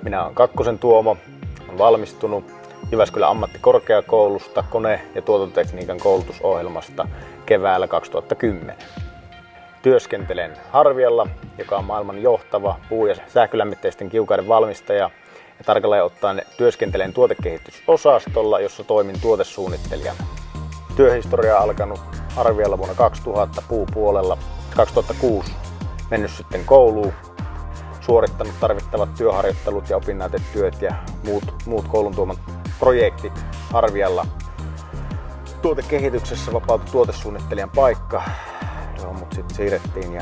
Minä olen Kakkosen Tuomo, olen valmistunut Jyväskylän ammattikorkeakoulusta kone- ja tuotantotekniikan koulutusohjelmasta keväällä 2010. Työskentelen Harvialla, joka on maailman johtava puu- ja sähkölämmitteisten kiukaiden valmistaja. Ja tarkalleen ottaen työskentelen tuotekehitysosastolla, jossa toimin tuotesuunnittelijana. Työhistoria on alkanut Harvialla vuonna 2000 puupuolella. 2006 mennyt sitten kouluun, suorittanut tarvittavat työharjoittelut ja opinnäytetyöt ja muut koulun tuomat projektit Harvialla. Tuotekehityksessä vapautui tuotesuunnittelijan paikka, johon mut sitten siirrettiin.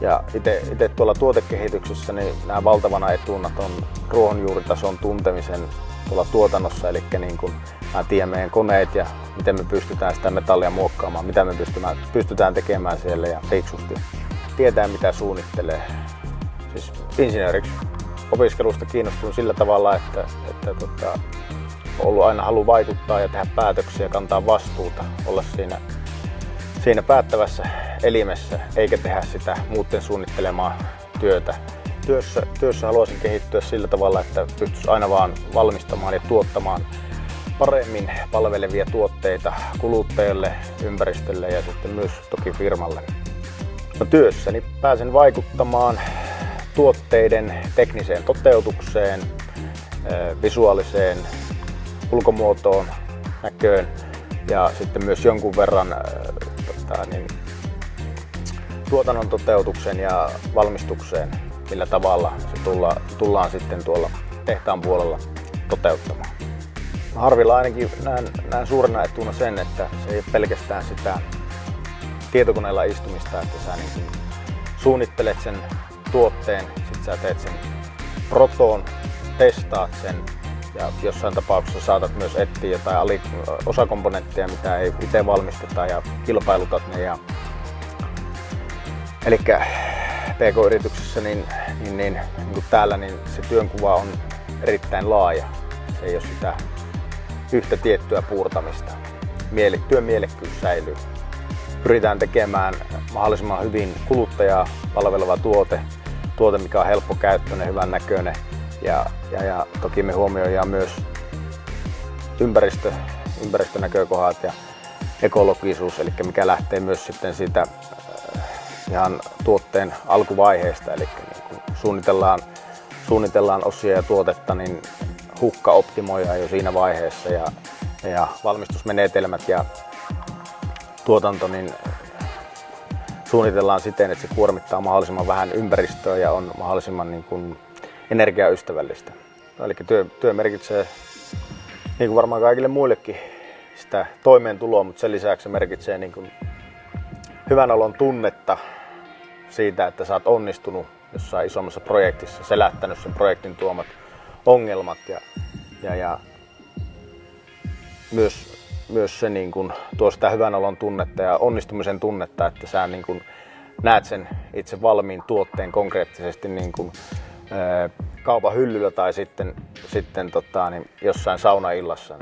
Ja itse tuolla tuotekehityksessä niin nämä valtavana etuna on ruohonjuuritason tuntemisen tuolla tuotannossa, eli niin kun mä tiedän meidän koneet ja miten me pystytään sitä metallia muokkaamaan, mitä me pystytään tekemään siellä ja fiksusti. Tietää mitä suunnittelee. Siis insinööriksi opiskelusta kiinnostunut sillä tavalla, että on ollut aina halu vaikuttaa ja tehdä päätöksiä, kantaa vastuuta, olla siinä päättävässä elimessä, eikä tehdä sitä muuten suunnittelemaa työtä. Työssä haluaisin kehittyä sillä tavalla, että pystyisi aina vaan valmistamaan ja tuottamaan paremmin palvelevia tuotteita kuluttajille, ympäristölle ja sitten myös toki firmalle. No, työssäni pääsen vaikuttamaan tuotteiden tekniseen toteutukseen, visuaaliseen ulkomuotoon, näköön ja sitten myös jonkun verran tuotannon toteutukseen ja valmistukseen, millä tavalla se tullaan sitten tuolla tehtaan puolella toteuttamaan. Harvilla ainakin näen suurena etuna sen, että se ei ole pelkästään sitä tietokoneella istumista, että sä niin suunnittelet sen tuotteen, sit sä teet sen protoon, testaat sen ja jossain tapauksessa saatat myös etsiä jotain osakomponentteja, mitä ei itse valmisteta ja kilpailutat ne. Eli PK-yrityksessä niin kuin täällä niin se työnkuva on erittäin laaja. Se ei ole sitä yhtä tiettyä puurtamista. Työn mielekkyys säilyy. Pyritään tekemään mahdollisimman hyvin kuluttajaa palveleva tuote mikä on helppokäyttöinen, hyvän näköinen ja toki me huomioidaan myös ympäristönäkökohdat ja ekologisuus, eli mikä lähtee myös sitten siitä ihan tuotteen alkuvaiheesta, eli niin kun suunnitellaan osia ja tuotetta, niin hukka optimoidaan jo siinä vaiheessa ja valmistusmenetelmät ja tuotanto niin suunnitellaan siten, että se kuormittaa mahdollisimman vähän ympäristöä ja on mahdollisimman niin kuin energiaystävällistä. Eli työ merkitsee, niin kuin varmaan kaikille muillekin, sitä toimeentuloa, mutta sen lisäksi se merkitsee niin kuin hyvän olon tunnetta siitä, että sä oot onnistunut jossain isommassa projektissa, selättänyt sen projektin tuomat ongelmat ja myös se niin kuin tuo sitä hyvän olon tunnetta ja onnistumisen tunnetta, että sä niin kuin näet sen itse valmiin tuotteen konkreettisesti niin kuin kaupan hyllyllä tai sitten jossain saunaillassa.